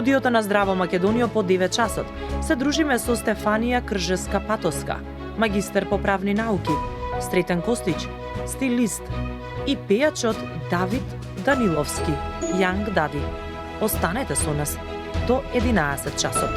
студиото на Здраво Македонија по 9 часот се дружиме со Стефанија Кржеска-Патоска, магистер по правни науки, Сретен Костич, стилист и пејачот Давид Даниловски, Young Daddy. Останете со нас до 11 часот.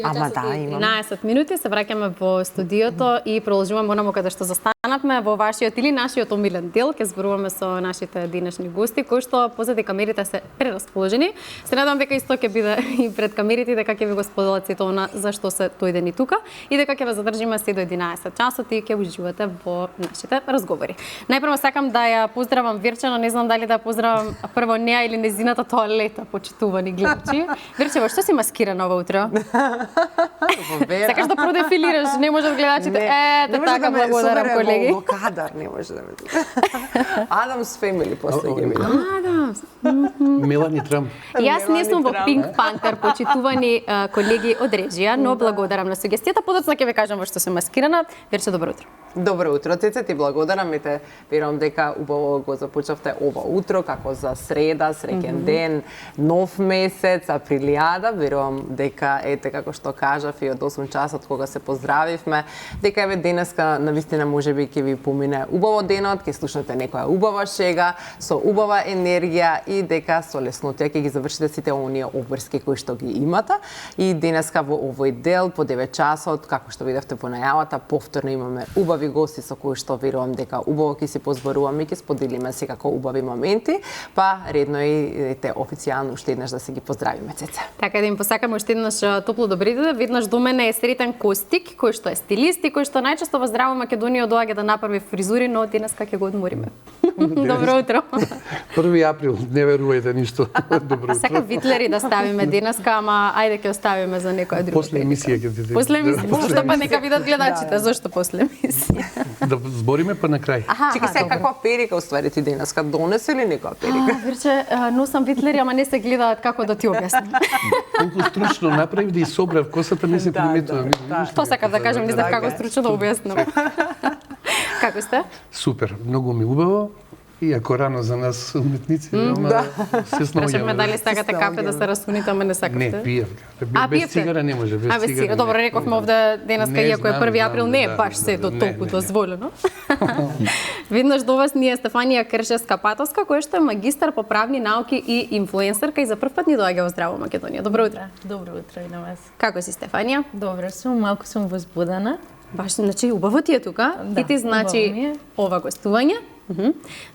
Ама да, имам. 11 минути се враќаме во студиото и продолжуваме онаму каде што застанавме во вашиот или нашиот омилен дел. Ќе зборуваме со нашите денешни гости кои што позади камерите се прерасположени. Се надевам дека исто ќе биде и пред камерите, дека ќе ви го споделат сето она зашто се дојдени тука и дека ќе ве задржиме се до 11 часот и ќе уживате во нашите разговори. Најпрво сакам да ја поздравам Вирче, но не знам дали да поздравам прво неа или незината тоалета, почитувани гледачи. Вирче, во што си маскирана ова утро? Сакаш да продефилираш, не можат гледачите. Ете така, благодарам колеги. Во кадар не може да ме. Адамс Family после ќе биде. Адамс. Мелани Трамп. Јас не сум во Pink Panther, почитувани колеги од режија, но благодарам на сугестијата. Подоцна ќе ве кажам во што се маскирана. Вирче, добро утро. Добро утро, Цеце, ти благодарам и те верувам дека убаво го започнавте ова утро, како за среда, среќен ден, нов месец, априлијада. Верувам дека ете како што кажав и од 8 часот кога се поздравивме, дека еве денеска навистина можеби ќе ви помине убаво денот, ќе слушнете некоја убава шега со убава енергија и дека со леснотија ќе ги завршите сите оние обврски кои што ги имате. И денеска во овој дел по 9 часот, како што видовте во најавата, повторно имаме убави гости со кои што верувам дека убаво ќе си позборуваме и ќе споделиме секако убави моменти, па редно и те официјално уште еднаш да се ги поздравиме, Цеце. Така да им посакаме уште еднаш топло добри ден. Веднаш до мене е Сретен Костик, кој што е стилист и кој што најчесто во Здраво Македонија доаѓа да направи фризури, но денеска ќе го одмориме. Добро утро. 1 април, не верувајте ништо. Добро утро. Сака Витлери да ставиме денеска, ама ајде ќе оставиме за некоја друга. После емисија ќе ти. После емисија. Зошто па нека видат гледачите, зошто после емисија? Да збориме па на крај. Чека се каква перика уствари ти денеска донесе ли некоја перика? Вирче, носам Витлери, ама не се гледаат како да ти објаснам. Колку стручно направив да собрав косата, не се приметува. Тоа сакав да кажам, не знам како стручно да објаснам. Како сте? Супер, многу ми убаво. Иако рано за нас уметници, ама се снаоѓаме. Кажеме дали сакате кафе да се расуните, ама не сакате? Не, пиев кафе. Без цигара не може, без цигара. Добро, рековме овде денеска, иако е 1 април, не е баш се до толку дозволено. Веднаш до вас ни е Стефанија Кржеска-Патоска, која што е магистар по правни науки и инфлуенсерка и за прв пат ни доаѓа во Здраво Македонија. Добро утро. Добро утро и на вас. Како си, Стефанија? Добро сум, малку сум возбудена. Баш, значи, убаво ти е тука. Да, и ти значи ова гостување.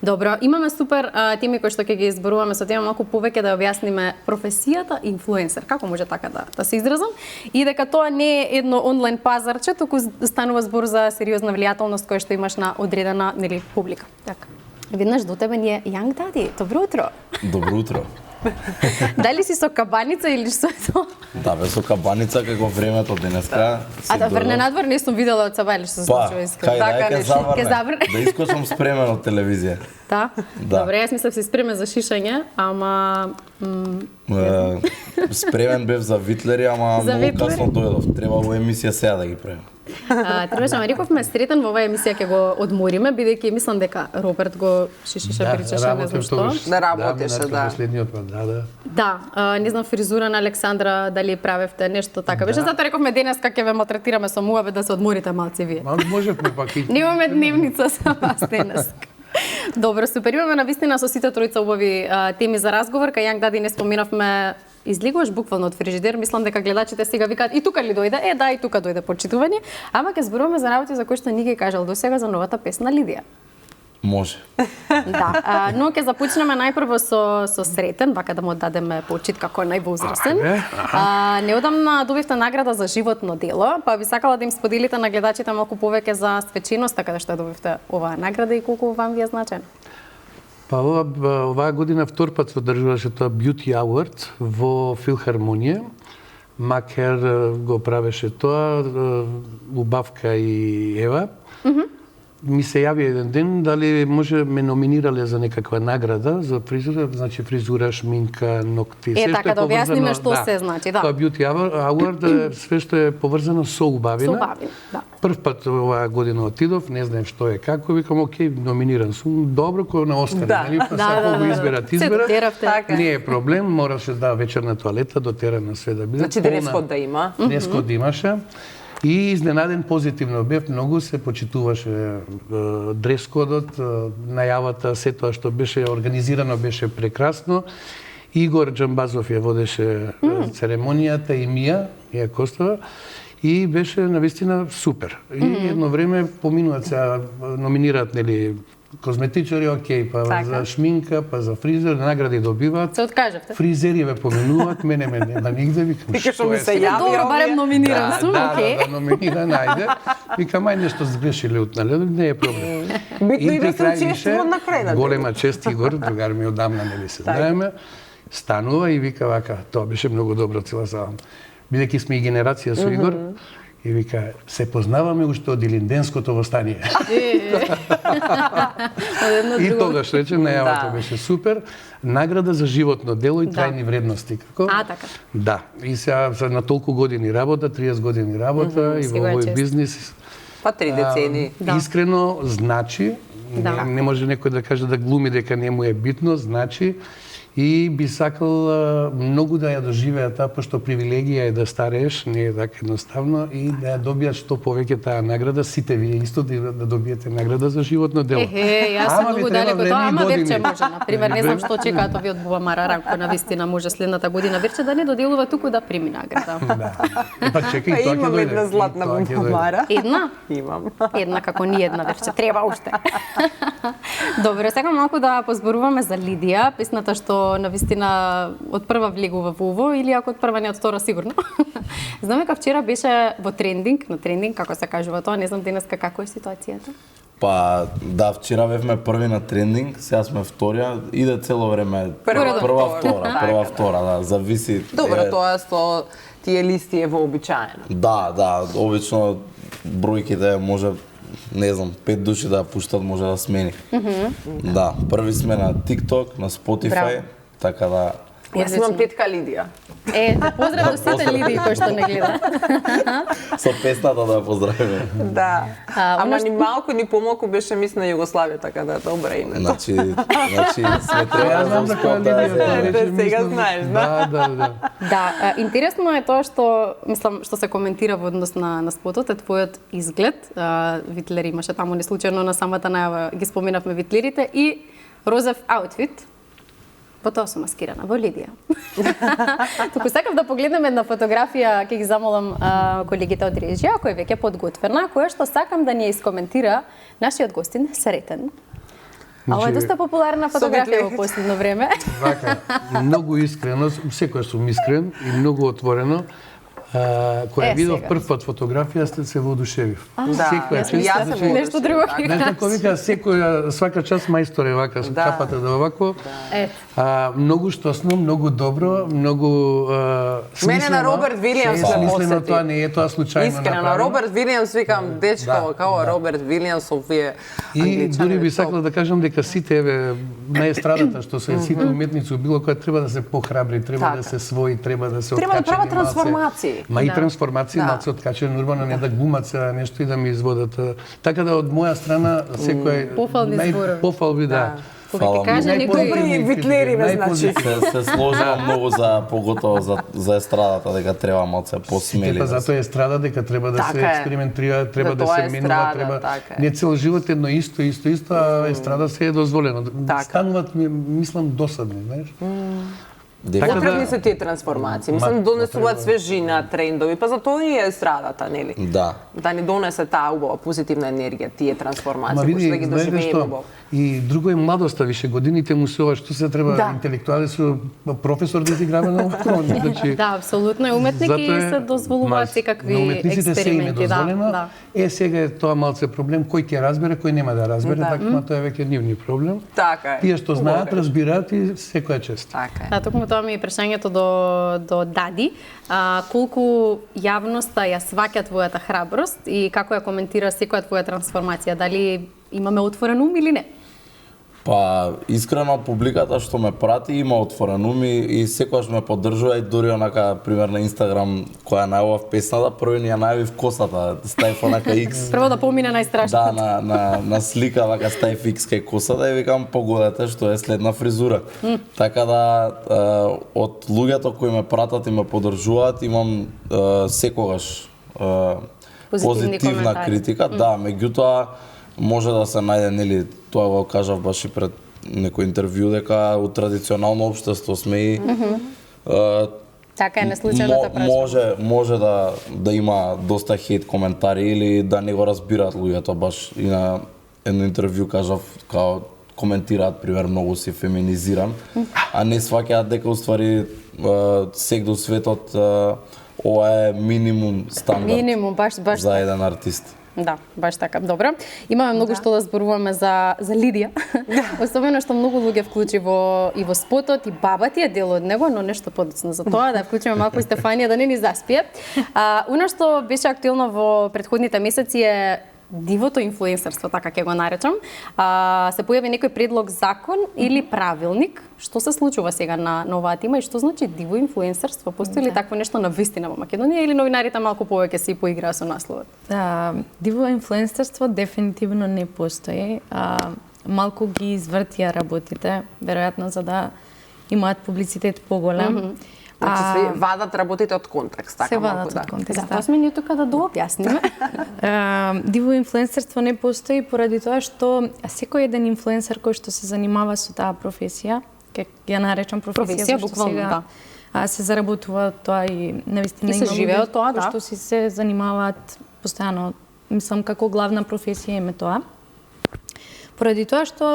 Добро, имаме супер теми кои што ќе ги изборуваме со тема малку повеќе да објасниме професијата инфлуенсер. Како може така да се изразам? И дека тоа не е едно онлайн пазарче, туку станува збор за сериозна влијателност која што имаш на одредена публика. Така. Веднаш до тебе ни е Young Daddy. Добро утро. Добро утро. Дали си со кабаница или што е тоа? Да, бе, со кабаница како времето денеска. А да врне надвор не сум видела од саба или што се случува искрено. Така, ќе заврне. Да искочам спремен од телевизија. Да? Добре, јас мислев си спремен за шишање, ама спремен бев за Витлери, ама многу касно дојдов. Треба во емисија сега да ги правим. Требаше, ама рековме Сретен во оваа емисија ќе го одмориме, бидејќи мислам дека Роберт го шишеше, причеше, не знам што. Да работеше, да. Последниот пат, да. Да, не знам фризура на Александра дали правевте нешто така. Беше затоа рековме денеска ќе ве малтретираме со муабет да се одморите малце вие. Можевме пак и. Немаме дневница за вас денеска. Добро, супер. Имаме навистина со сите тројца убави теми за разговор. Кај Young Daddy не споменавме, излегуваш буквално од фрижидер. Мислам дека гледачите сега викаат и тука ли дојде? Да, и тука дојде почитување. Ама ќе зборуваме за работи за кои што ни ги кажал досега за новата песна Лидија. Може. Да, но ќе започнеме најпрво со Сретен, вака да му дадеме почит како највозрасен. Неодамна добивте награда за животно дело, па би сакала да им споделите на гледачите малку повеќе за свеченоста каде што добивте оваа награда и колку вам ви е значена. Па оваа година втор пат се одржуваше тоа Beauty Award во Филхармонија. Макер го правеше тоа, Убавка и Ева. ми се јави еден ден дали може ме номинирале за некаква награда за фризура, значи фризура, шминка, ногти, Е, така да објасниме што се значи, да. Тоа Beauty Award е све што е поврзано со убавина. Со убавина, да. Прв пат оваа година отидов, не знаем што е како, викам окей, номиниран сум, добро кој на Оскар, нели? Па сако го изберат, Се дотеравте. Така. Не е проблем, мораше да вечерна тоалета дотерана све да биде. Значи дрес-код да има. Дрес-код имаше. И изненаден позитивно бев, многу се почитуваше дрес-кодот, најавата, се тоа што беше организирано беше прекрасно. Игор Џамбазов ја водеше церемонијата и Мија ја Костова и беше навистина супер. И едно време поминуваат се номинираат нели козметичари, окей, па Така. за шминка, па за фризер, награди добиваат. Се откажавте. Фризери ве поминуваат, мене ме нема нигде, викам Вика што ми е се сега? јави Добро, барем овие. номиниран сум, окей. Да, номиниран, ајде. Викам, ај нешто сгрешиле утнале, не е проблем. Битно и да при се крај учествува више, на крај. голема чест Игор, другар ми одамна, нели се знаеме, станува и вика вака, тоа беше многу добро цела зала. Бидејќи сме и генерација со Игор, и вика, се познаваме уште од Илинденското востание. И тогаш рече, најавата Да. беше супер. Награда за животно дело и трајни вредности. Како? А, така. Да. И сега на толку години работа, 30 години работа и во Сигурен овој чест. бизнис. Па 3 децени. Да. Искрено, значи, Да. не може некој да каже да глуми дека не му е битно, значи, и би сакал многу да ја доживеа таа, пошто привилегија е да старееш, не е така едноставно, и да ја добијат што повеќе таа награда, сите вие исто да добиете награда за животно дело. Јас сум Ама ви многу треба далеко време тоа, и ама години. Верче може, например, не знам што чекаат овие од Бубамара Ранко, на вистина може следната година Верче да не доделува туку да прими награда. Да. Па чекај, Па тоа ќе имам дојде. една златна Тоа ќе дојде. бумбара. Една? Имам. Една како ни една Верче, треба уште. Добре, сега малку да позборуваме за Лидија, песната што навистина од прва влегува во ово, или ако од прва не од втора сигурно. Знаме дека вчера беше во трендинг, на трендинг, како се кажува тоа, не знам денеска како е ситуацијата. Па да, вчера бевме први на трендинг, сега сме вторија, иде цело време Прва, прва, втора, да, зависи. Добро, тоа со тие листи е вообичаено. Да, обично бројките може не знам, 5 души да ја пуштат, може да смени. Да, први сме на TikTok, на Spotify, Браво. така да Јас имам тетка Лидија. Поздрав до сите Лидии кои што не гледа. со песната да ја поздравиме. Да. Ама она ни малку ни помалку беше мис на Југославија, така да добро име. Значи сме Ја треба знам за која Лидија тоа Да, вече сега мислам. знаеш, да? Да. Да, интересно е тоа што мислам што се коментира во однос на спотот е твојот изглед. Витлер имаше таму неслучајно на самата најава ги споменавме витлерите и розов аутфит. Во тоа сум маскирана, во Лидија. Туку сакав да погледнеме една фотографија, ќе ги замолам колегите од режија, која е веќе подготвена, која што сакам да ни ја искоментира нашиот гостин Сретен. А ова е доста популарна фотографија во последно време. Вака, многу искрено, секој сум искрен и многу отворено. Која видов сега. прв пат фотографија, се воодушевив. Да, Секоја јас чест, сум Нешто друго. Знаеш како вика, секоја свака час мајстор е вака, со Да. капата да овако. Ет. Многу штосно, многу добро, многу смислено. Мене на Роберт Вилијамс Е, ме смислено, посети. тоа не е тоа случајно Искрено, на направено. Роберт Вилијамс викам, дечко, Да, као да. Роберт Вилијамс, овие И англичани. дури би сакал да кажам дека сите еве на естрадата што се сите уметници било која треба да се похрабри, треба Така. да се свои, треба да се Треба да откачени прават малце. трансформации. Ма и Да. трансформации Да. малце откачени урбано, не да глумат се нешто и да ми изводат. Така да од моја страна секој Пофални зборови. пофалби да. Фала Каже многу. некој Добри витлериве, значи. Се сложувам многу за поготово за естрадата дека треба малце посмели. Па затоа е страда дека треба да се Така е. експериментира, треба За да тоа се е менува, страда, треба така е. не цел живот едно исто, а естрада се е дозволено. Така. Стануваат мислам досадни, знаеш? Дека Потребни се тие трансформации. Мислам, донесуваат свежина, трендови, па затоа и е страдата, нели? Да. Да ни донесе таа убава позитивна енергија, тие трансформации, Ма кои што да види, ги знаете доживееме што? убаво. И друго е младоста, више годините му се ова што се треба Да. интелектуален со професор да изиграва на ова. Значи, Да, апсолутно е уметник затоа и е- се дозволуваат ма, секакви на уметниците се им е експерименти, да, дозволено. да. Сега е тоа малце проблем, кој ќе разбере, кој нема да разбере, така тоа е веќе нивни проблем. Така е. Тие што знаат, Убаво е. разбираат и секоја чест. Така е. Да, токму тоа ми е прашањето до Дади. Колку јавноста ја сваќа твојата храброст и како ја коментира секоја твоја трансформација? Дали имаме отворен ум или не? Па, искрено, публиката што ме прати има отворен ум и секогаш ме поддржува и дури онака, пример на Инстаграм, која најавав песната, прво ни ја најавив косата, ставив онака X. Прво да помине најстрашното. Да, на слика, вака ставив X кај косата и викам, погодете што е следна фризура. Така да, од луѓето кои ме пратат и ме поддржуваат, имам секогаш позитивна коментари. критика, да, меѓутоа, може да се најде, нели, тоа го кажав баш и пред некој интервју, дека од традиционално општество сме и Така е неслучајната прашка. може да има доста хейт коментари или да не го разбираат луѓето, баш и на едно интервју кажав као коментираат пример многу си феминизиран, а не сваќаат дека уствари секогаш од светот ова е минимум стандард. Минимум, баш за еден артист. Да, баш така. Добро. Имаме многу што да зборуваме за Лидија. Особено што многу луѓе вклучи и во спотот, и баба ти е дел од него, но нешто подоцна за тоа, да вклучиме малку и Стефанија да не ни заспие. Она што беше актуелно во претходните месеци е дивото инфлуенсерство, така ќе го наречам. Се појави некој предлог закон или правилник. Што се случува сега на оваа тема и што значи диво инфлуенсерство? Постои ли такво нешто на вистина во Македонија или новинарите малку повеќе си поиграа со насловот? Диво инфлуенсерство дефинитивно не постои. Малку ги извртија работите, веројатно за да имаат публицитет поголем. Значи се вадат работите од контекст, така се малку вадат да. од контекст. Затоа сме ние тука да дообјасниме. Диво инфлуенсерство не постои поради тоа што секој еден инфлуенсер кој што се занимава со таа професија, ќе ја наречам професија, зашто буквално, сега се заработува од тоа и навистина И се има живее луѓе од тоа, кои да. што си се занимаваат постојано, мислам како главна професија им е тоа. Поради тоа што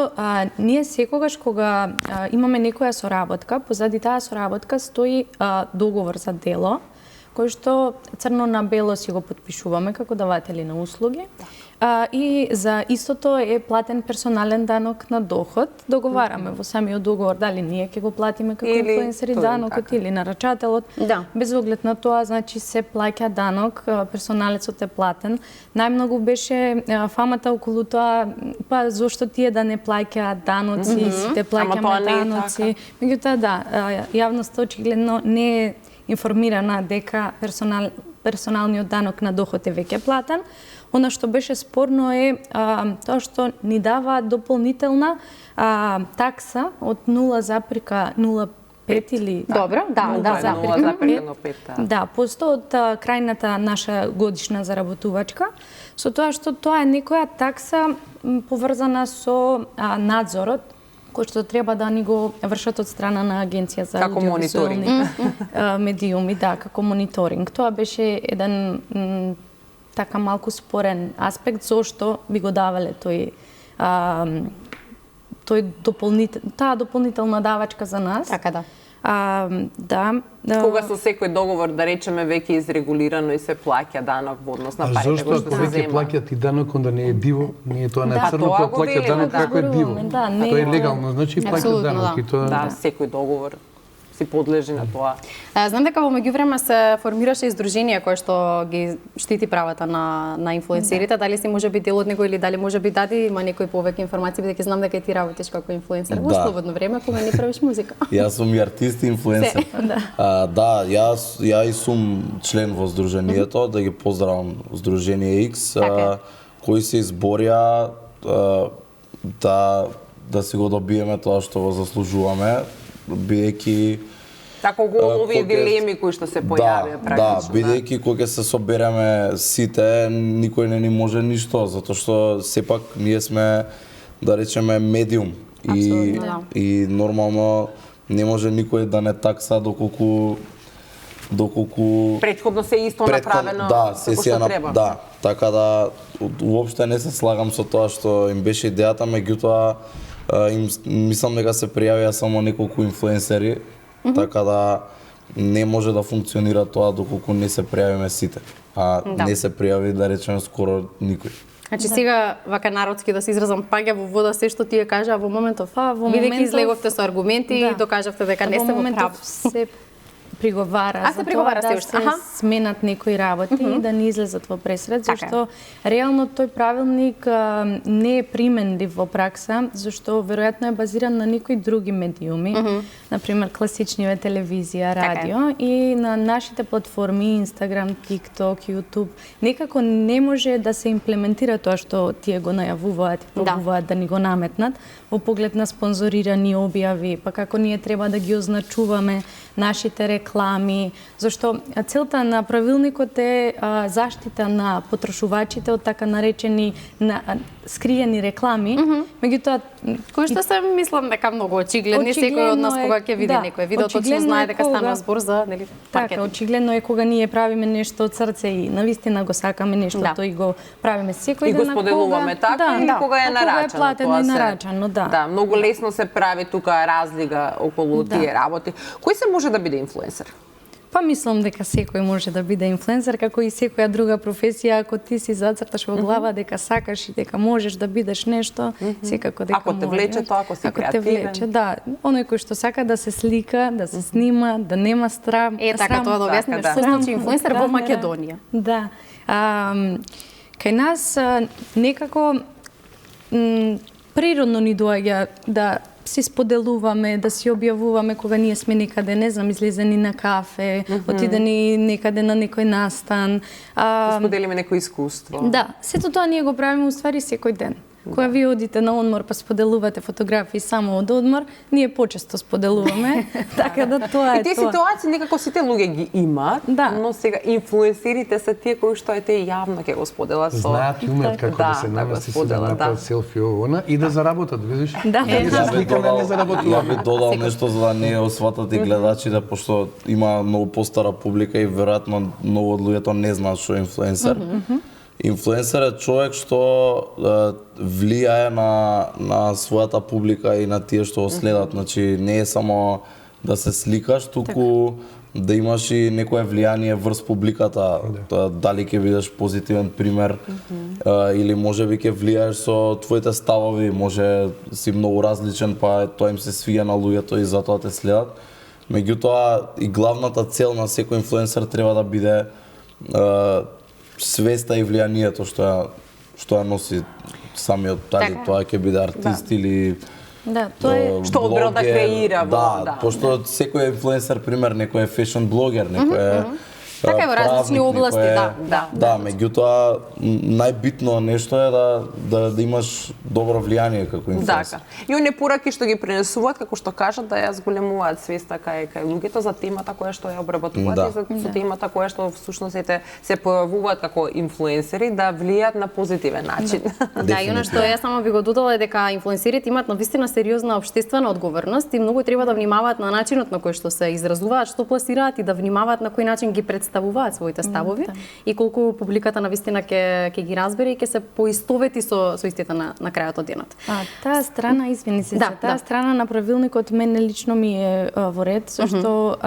ние секогаш кога имаме некоја соработка, позади таа соработка стои договор за дело, кој што црно на бело си го потпишуваме како даватели на услуги. И за истото е платен персонален данок на доход. Договараме во самиот договор дали ние ќе го платиме како Или инфлуенсери тој, данокот така. или нарачателот. Да. Без оглед на тоа, значи се плаќа данок, персоналецот е платен. Најмногу беше фамата околу тоа, па зошто тие да не плаќаат даноци, сите Ама плаќаме тоа не е даноци. Меѓутоа да, јавноста очигледно не е информирана дека персоналниот данок на доход е веќе платен. Она што беше спорно е тоа што ни дава дополнителна такса од 0,05 или Добро, да, 0,05 да, посто од крајната наша годишна заработувачка, со тоа што тоа е некоја такса поврзана со надзорот кој што треба да ни го вршат од страна на Агенција за Како аудиовизуални медиуми, да, како мониторинг. Тоа беше еден така малку спорен аспект зошто би го давале таа дополнителна давачка за нас. Така да. Да. Кога со секој договор, да речеме, веќе изрегулирано и се плаќа данок во однос на парите Зошто кои ако што се веќе земаат? плаќат и данок, онда не е диво, ние тоа на Да. црно Тоа кога го плаќат велиме, данок да. како е диво. Да, не Тоа е е- легално, значи плаќат Апсолутно, данок да. и тоа Да, секој договор си подлежи на тоа. Знам дека во меѓувреме се формираше издружение кое што ги штити правата на инфлуенсерите, дали си може би дел од него или дали може би Дади има некои повеќе информации, бидејќи знам дека и ти работиш како инфлуенсер во Да. слободно време кога не правиш музика. Јас сум и артист и инфлуенсер. Да, ја и сум член во здруженијето, да ги поздравам Здружение X, Така. кои се изборија да си го добиеме тоа што го заслужуваме, бидејќи Така го овие кога ќе- дилеми кои што се појавија Да, практично. бидејќи кога ќе се собереме сите, никој не ни може ништо, затоа што сепак ние сме, да речеме, медиум. Апсолутно, да. И нормално не може никој да не такса доколку Претходно се исто направено да, како сесија што треба. да, така да уопште не се слагам со тоа што им беше идејата, меѓутоа мислам дека се пријавија само неколку инфлуенсери, така да не може да функционира тоа доколку не се пријавиме сите. А не се пријави, да речеме, скоро никој. Значи сега вака народски да се изразам, паѓа во вода се што тие кажа во моментов. Бидејќи излеговте со аргументи и докажавте дека не сте во право. Се приговара за приговара тоа се да уште. се сменат некои работи и да не излезат во пресред, зашто реално тој правилник не е применлив во пракса, зашто веројатно е базиран на некои други медиуми, например класичниве телевизија, радио и на нашите платформи Instagram, TikTok, YouTube, некако не може да се имплементира тоа што тие го најавуваат и пробуваат да ни го наметнат во поглед на спонзорирани објави, па како ние треба да ги означуваме нашите реклами, зашто целта на правилникот е заштита на потрошувачите од така наречени скриени реклами, меѓутоа кои што се мислам дека многу очигледни, секој од нас кога ќе види некој видео точно знае дека станува збор за нели така, очигледно е кога ние правиме нешто од срце и навистина го сакаме нештото и го правиме секој ден. И го споделуваме така или кога е нарачано. Кога е платено и нарачано, Да, многу лесно се прави тука разлика околу тие работи. Кој се може да биде инфлуенсер? Па мислам дека секој може да биде инфлуенсер, како и секоја друга професија, ако ти си зацрташ во глава дека сакаш и дека можеш да бидеш нешто, секако дека ако те влече тоа, ако си креативен. Ако те влече, да. Оној кој што сака да се слика, да се снима, да нема страм. Така тоа да објасниме што значи инфлуенсер во Македонија. Да. Кај нас некако природно ни доаѓа да си споделуваме, да си објавуваме кога ние сме некаде, не знам, излезени на кафе, отидени некаде на некој настан. Да споделиме некој искуство. Да, сето тоа ние го правиме уствари секој ден. Кога вие одите на одмор па споделувате фотографии само од одмор, ние почесто споделуваме, така да тоа е тоа. И тие ситуации некако сите луѓе ги имаат, но сега инфлуенсерите се тие кои што ете јавно ќе го споделат со... Знаат и умеат како да се намести, си да направат селфи овона и да заработат, видиш? Да. Ја би додал нешто за да не осватат и гледачите, пошто има многу постара публика и веројатно многу од луѓето не знаат што е инфлуенсер. Инфлуенсер е човек што влијае на својата публика и на тие што го следат. Значи не е само да се сликаш, туку да имаш и некое влијание врз публиката, дали ќе бидеш позитивен пример или можеби ќе влијаеш со твоите ставови, може си многу различен, па тоа им се свија на луѓето и затоа те следат. Меѓутоа и главната цел на секој инфлуенсер треба да биде свеста и влијанието што ја носи самиот, дали тоа ќе биде артист или тоа е што одбира да креира. Да, пошто секој инфлуенсер, пример, некој е фешн блогер, некој е така е во различни области, да, меѓутоа најбитно нешто е да имаш добро влијание како инфлуенсер. И оние пораки што ги пренесуваат, како што кажат, да ја зголемуваат свеста кај луѓето за темата која што ја обработуваат и за темата која што всушност се појавуваат како инфлуенсери да влијаат на позитивен начин. Да, и она што ја само би го додала е дека инфлуенсерите имаат навистина сериозна општествена одговорност и многу треба да внимаваат на начинот на кој што се изразуваат, што пласираат и да внимаваат на кој начин ги представуваат своите ставови и колку публиката навистина ќе ги разбере и ќе се поистовети со истите на крајот од денот. Таа страна, извини се, таа страна на правилникот мене лично ми е во ред, зашто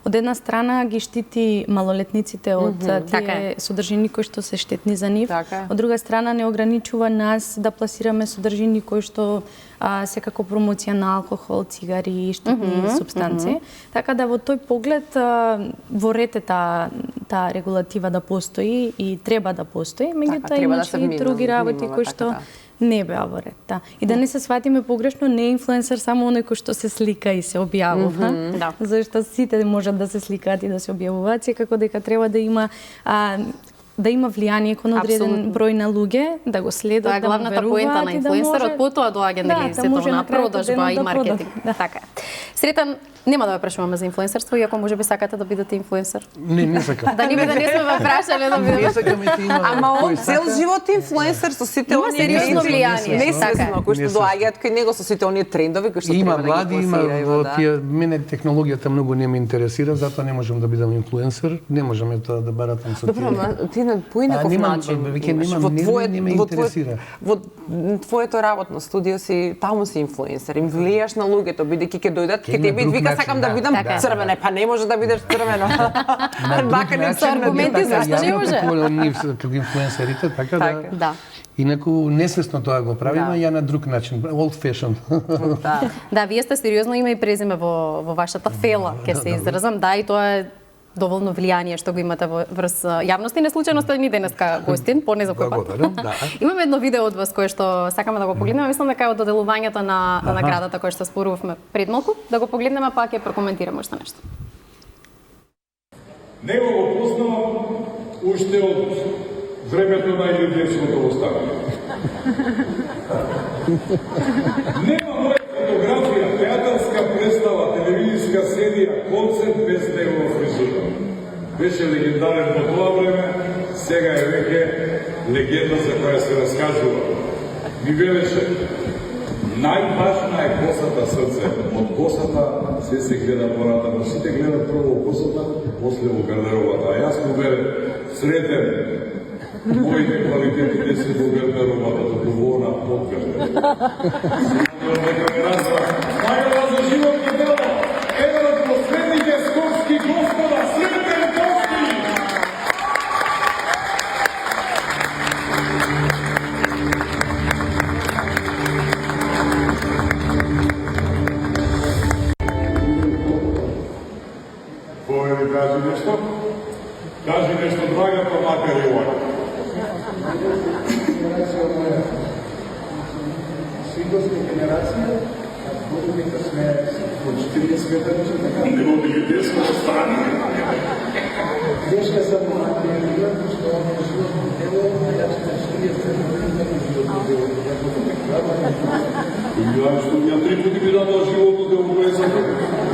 од една страна ги штити малолетниците од тие содржини кои што се штетни за нив, од друга страна не ограничува нас да пласираме содржини кои што се како промоција на алкохол, цигари и штетни супстанции. Така да во тој поглед во ред е таа регулатива да постои и треба да постои, меѓутоа имаше и други работи кои што не беа во ред. И да не се сватиме погрешно, не е инфлуенсер само оној кој што се слика и се објавува, зашто сите можат да се сликаат и да се објавуваат, секако дека треба да има влијание кон одреден број на луѓе, да го следат, да му веруваат. Тоа е главната поента на инфлуенсерот, потоа доаѓа нели сето на продажба и маркетинг. Така е. Сретен, нема да ве прашуваме за инфлуенсерство, иако можеби сакате да бидете инфлуенсер. Не сакам. Да не сме ве прашале да бидете. Не сакам и ти има. Ама он цел живот инфлуенсер со сите оние сериозно влијание. Несвесно, кои што доаѓаат кај него со сите оние трендови кои што треба да ги пласираат. Има млади, има мене технологијата многу не ме интересира, затоа не можам да бидам инфлуенсер, не можам да баратам со тие. Добро, ти на поинаков начин. Не ме интересира. Во твоето работно студио си, таму си инфлуенсер, им влијаш на луѓето, бидејќи ќе дојдат, ќе тебе вика сакам да бидам црвена, па не може да бидеш црвена. Со аргументи зашто не може? Ние како инфлуенсерите, така да. Инаку несвесно тоа го правиме, ја на друг начин, old fashion. Да, вие сте сериозно име и презиме во вашата фела, ќе се изразам, да, и тоа е доволно влијание што го имате врз јавност и не случајно сте ни денеска гостин, по не за кој пат. Имаме едно видео од вас кое што сакаме да го погледнеме, мислам дека е од доделувањето на наградата која што спорувавме пред малку, да го погледнеме па ќе прокоментираме уште нешто. Него го познавам уште од времето на Илијевското восстание. Нема моја фотографија, театарска представа, телевизиска серија, концерт без негова фризура. Беше легендарен во тоа време, сега е веќе легенда за која се раскажува. Ми велеше, најважна е косата срце. Од косата се гледа понатаму. Сите гледат прво во косата, после во гардеробата. А јас му веле, сретен, моите квалитети не се во гардеробата, туку во она под гардеробата. Награда за животно дело, еден од последните скопски господа, Сретен Коски! Кој ви кажи нешто? Кажи нешто, драгата, макар и овака. Свидовска генерација, годините сме во 40 години, така. Не го бидете со страни. Днешка сам младија, што животно дело, јас сме 40 години животно дело. Ја што ја 3 пати ми дадоа животно дело во езата.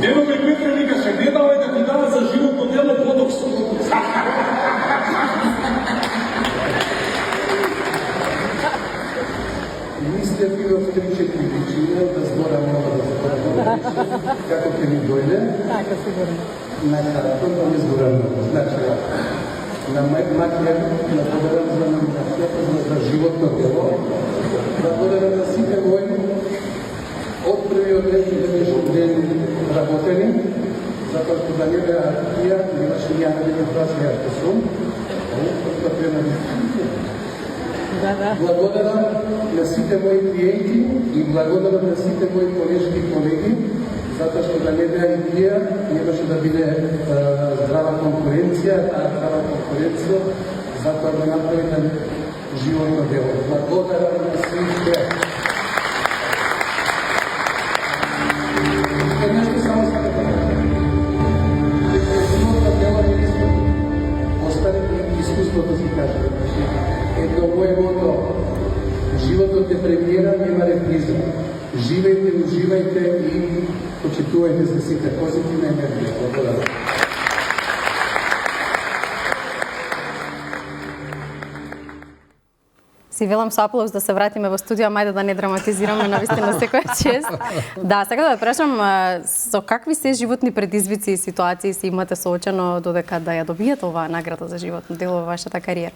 Нема ме Петре викаше, не давај да ти дадат за животно дело бодоксо. Мисле било 3-4 причини да зборам ова да зборам. Како ќе ми дојде? Така сигурно. На каратон да не зборам. Значи, на макија, на подарам за номинацијата за животно дело, да подарам на сите мои од првиот ден до денешниот ден работени, затоа што да не беа тие, немаше няма да ги тоа што сум. Благодарам на сите мои клиенти и благодарам на сите мои колешки и колеги, затоа што да не беа и тие, немаше да биде здрава конкуренција, таа здрава конкуренција, затоа да направите животно дело. Благодарам на сите. Нешто само за да животно дело е исто. Остане искуството си каже. Ето мој мото. Животот е премиера, нема реприза. Живејте, уживајте и почитувајте се сите. Позитивна енергија. Благодарам. Си велам со аплауз да се вратиме во студио, мајде да не драматизираме навистина секоја чест. Да, сега да прашам со какви се животни предизвици и ситуации се имате соочено додека да ја добиете оваа награда за животно дело во вашата кариера?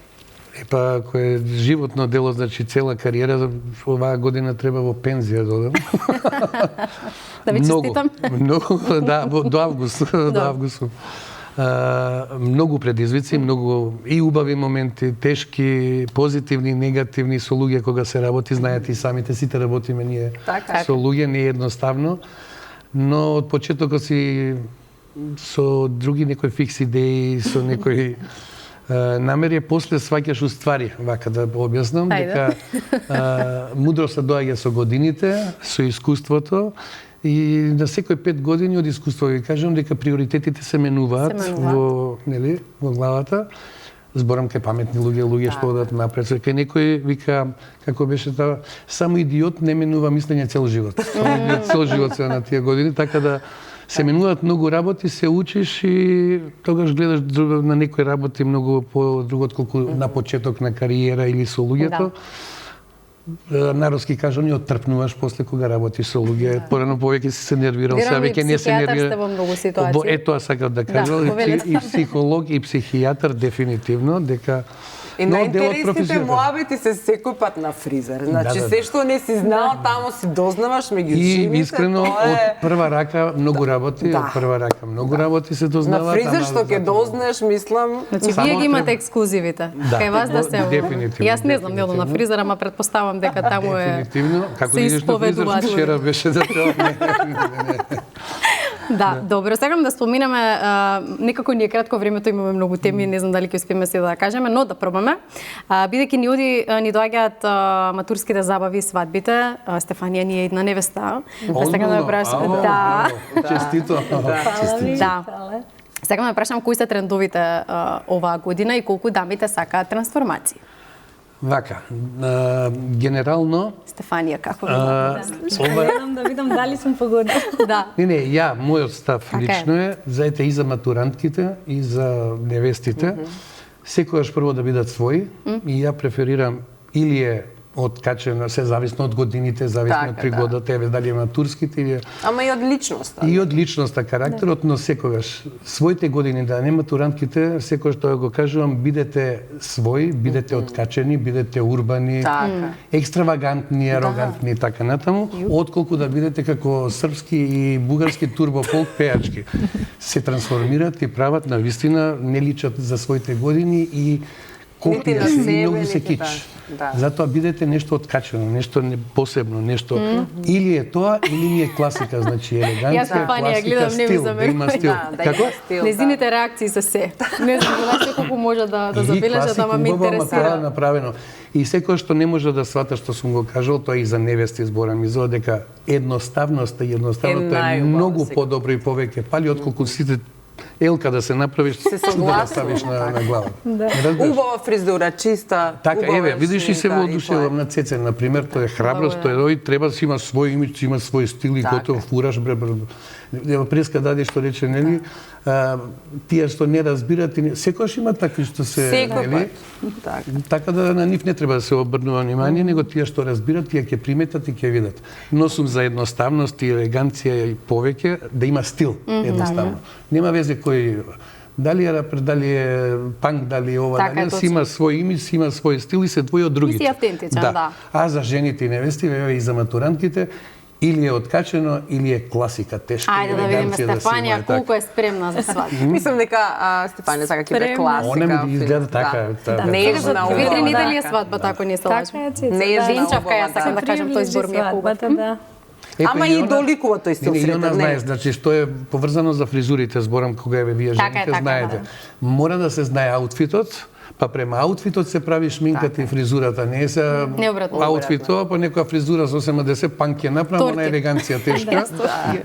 Епа, кој е животно дело, значи цела кариера, оваа година треба во пензија да одам. Да ви честитам. Многу, да, до август, до август. Многу предизвици, многу и убави моменти, тешки, позитивни, негативни со луѓе кога се работи, знаете и самите сите работиме ние со луѓе, не е едноставно, но од почетокот си со други некои фикс идеи, со некои намери, после сваќаш уствари, вака да објаснам, дека мудроста доаѓа со годините, со искуството, и на секој 5 години од искуство ви кажам дека приоритетите се менуваат во, нели, во главата. Зборам кај паметни луѓе што одат напред. Кај некој вика, како беше тоа, само идиот не менува мислење цел живот. Само идиот цел живот се на тие години, така да се менуваат многу работи, се учиш и тогаш гледаш на некои работи многу по друго отколку на почеток на кариера или со луѓето. народски кажано, не оттрпнуваш после кога работиш со луѓе. Порано повеќе си се нервирал, сега веќе не се нервира. Сте во многу ситуации. Ето сакам да кажам, и психолог и психијатар дефинитивно дека И но најинтересните професијата. моабити се секој пат на фризер. Значи, Да. се што не си знал, таму си дознаваш меѓу И чините. искрено тоа од е... прва рака многу работи, Да. од прва рака многу работи се На дознаваат. фризер ама што ќе затоа- дознеш, мислам... Значи, Само вие ги имате треба- ексклузивите. Да. Кај вас да се... Дефинитивно, Јас не знам, не одам на дефинитивно. фризер, ама претпоставам дека таму е... Дефинитивно, како се идеш на фризер, исповедуваат вчера луѓе. беше за тоа. Не. Да, добро. Сакам да споминаме, некако ни е кратко времето, имаме многу теми, не знам дали ќе успееме се да кажеме, но да пробаме. Бидејќи ни доаѓаат матурските забави и свадбите, Стефанија ни е една невеста. Сакам да ја прашам. Да. Честито. Да. Сакам да прашам кои се трендовите оваа година и колку дамите сакаат трансформации. Вака, генерално, Стефанија, како ви ова Гледам да видам дали сум погодна. Да. Не, мојот став Така е. лично е, заете и за матурантките, и за невестите, секогаш прво да бидат своји, и ја преферирам или е откачено, се зависно од годините, зависно Така, од пригодата, еве дали е матурските или е Ама и од личноста. и од личноста, карактерот, но секогаш своите години да не матурантките, секогаш тоа го кажувам, бидете своји, бидете откачени, бидете урбани, Така. екстравагантни, арогантни и така натаму, отколку да бидете како српски и бугарски турбофолк пејачки. Се трансформираат и прават на вистина, не личат за своите години и Нити на копија се себе, и многу се нити кич. да. Затоа бидете нешто откачено, нешто посебно, нешто или е тоа или ми е класика, значи Јас, елеганција, Стефанија, класика, гледам, не ми стил, да замерувај. има стил. Да, Како? има стил, Незините реакции се се. Не знам, знаеш колку може да Или забележат, класика, ама ме убаво, ама тоа е интересира. направено. И секој што не може да свата што сум го кажал, тоа и за невести зборам, и за дека едноставноста и едноставното е најубаво, многу сега. подобро и повеќе пали отколку сите елка да се направиш, Се да ја согласувам, ставиш на така. глава. Не разбираш? Убава фризура, чиста. Така, убава еве, видиш и се шминка, воодушевувам тоа е. на Цецен, на пример, тој е храброст, тој е тој треба да си има свој имидж, има свој стил и Така. готов фураш бре. Ева преска даде што рече, нели, тие што не разбираат, и секогаш има такви што се, Секој нели, пат. Така. така да на нив не треба да се обрнува внимание, него тие што разбират, тие ќе приметат и ќе видат. Но сум за едноставност и елеганција и повеќе, да има стил, едноставно. Нема везе кој дали е рапер, дали е панк, дали е ова, Така е, дали си точно. има свој имидж, си има свој стил и се двои од другите. И си автентичен, да. А за жените и невести, еве и за матурантките, или е откачено, или е класика, тешка Ајде да видиме елеганција си Стефанија има, така. колку е спремна за свадба. Мислам дека Стефанија сака ќе биде класика. Она ми изгледа така, Да. да. Нежна, Две-три убава, недели е така. свадбата, ако не се лажам. Така е, Цеца, Нежна, да. Венчавка, јас убава, сакам да кажам, тој збор ми е хубав. свадбата, да. Ето, Ама и доликува тој стил И она сретен, знае, не? значи што е поврзано за фризурите, зборам кога еве вие Така е, жените така, знаете. да. Мора да се знае аутфитот, па према аутфитот се прави шминката и фризурата, не се Не обратно. аутфитот, па некоја фризура со 80 панк е направена, на Торти. елеганција тешка.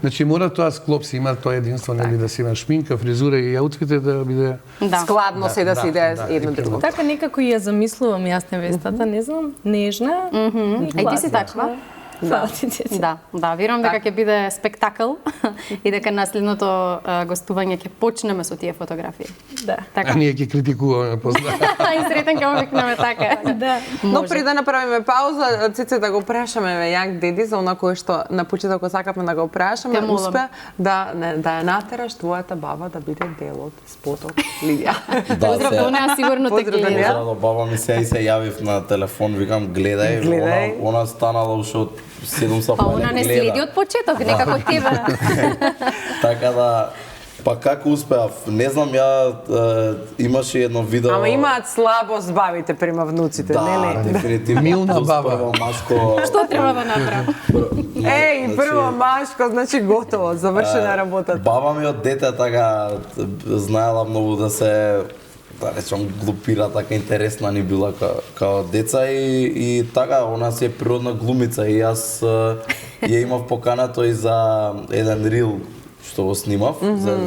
Значи мора тоа склоп си има тоа единство, нели да си има шминка, фризура и аутфит да биде Да. Складно се да си иде да, едно и друго. Така некако ја замислувам јас невестата, не знам, нежна и Ај ти си класична. таква? Фала ти, Цеца. Да, да, верувам дека ќе биде спектакл и дека на следното гостување ќе почнеме со тие фотографии. Да. а Така. ние ги критикуваме после. И сретен ќе викнеме така. Да. Но пред да направиме пауза, Цеце да го прашаме Јак Деди за она кое што на почетокот сакавме да го прашаме, Те молам. успеа да да ја натераш твојата баба да биде дел од спотот Лидија. Да, Поздрав до неа, сигурно те Поздрав до неа. гледа. Поздрав до баба ми се и се јавив на телефон, викам гледај, Гледај. она станала уште од 7 саат. Па она не следи од почеток, некако тебе. Така да, па како успеав? Не знам, имаше едно видео. Ама имаат слабост бабите према внуците, да, нели? дефинитивно. Милна Плюс баба. прво машко. Што треба да направам? Еј, прво машко, значи готово, завршена работата. Баба ми од дете така знаела многу да се да речам глупира, така интересна ни била као деца и така она си е природна глумица и јас ја имав поканато и за еден рил што го снимав,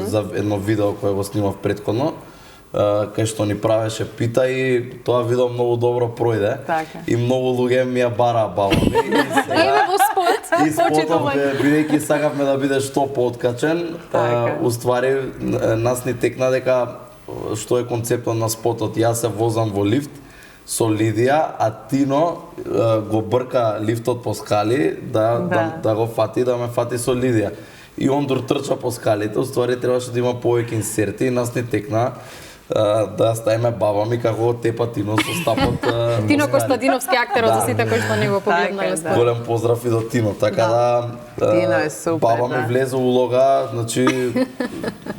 за едно видео кое го снимав претходно, кај што ни правеше пита и тоа видео многу добро пројде. Така. И многу луѓе ми ја бараа баба ми. И сега- Еве во спот. и спотот, Почитување. бидејќи сакавме да биде што пооткачен, Така. уствари нас ни текна дека што е концептот на спотот. Јас се возам во лифт со Лидија, а Тино го брка лифтот по скали да го фати, да ме фати со Лидија. И он трча по скалите, уствари требаше да има повеќе инсерти и нас не текна да ставиме баба ми како тепа Тино со стапот. Тино Костадиновски актерот за сите кои што не го погледнале. Голем поздрав и до Тино, така да Тино е супер, баба ми влезе улога, значи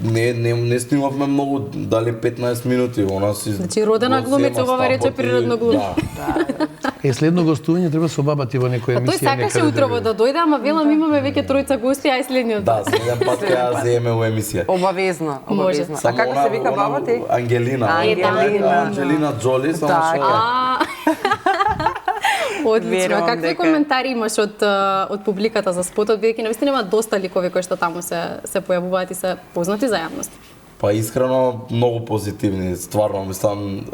не снимавме многу, дали 15 минути, она си. Значи родена глумица, ова рече природно глуми. Следно гостување треба со баба ти во некоја Тој емисија. сакаше утрово да дојде, ама велам имаме веќе тројца гости, ај следниот. Да, следен пат ќе ја земеме во емисија. Обавезно. А како се вика баба ти? Ангелина. Анджелина Джоли, само што Одлично. А какви коментари имаш од публиката за спотот, бидејќи навистина има доста ликови кои што таму се појавуваат и се познати за јавност? Па искрено многу позитивни, стварно мислам,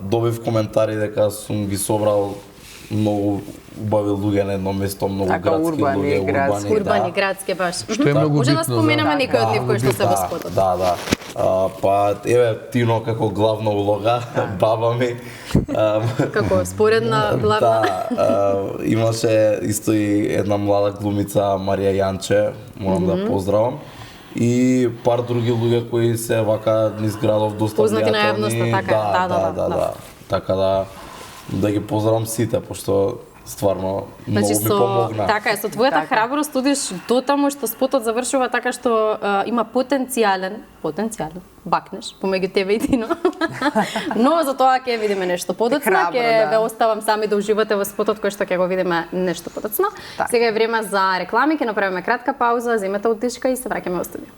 добив коментари дека сум ги собрал многу убави луѓе на едно место, многу градски луѓе, урбани, градски баш. Што е многу Може битно. да споменаме некои од нив кои што се во спотот. Да. Па еве Тино како главна улога, баба ми. Како споредна главна. Да, имаше исто и една млада глумица Марија Јанче, морам да поздравам. И пар други луѓе кои се вака низ градов доста познати на влијателни. јавноста, така. Да. Така да ги поздравам сите, пошто стварно многу ми помогна. Така е, со твојата храброст одиш дотаму што спотот завршува така што има потенцијален, бакнеш помеѓу тебе и Тино. Но за тоа ќе видиме нешто подоцна, ќе ве оставам сами да уживате во спотот кој што ќе го видиме нешто подоцна. Сега е време за реклами, ќе направиме кратка пауза, земете утишка и се враќаме во студио.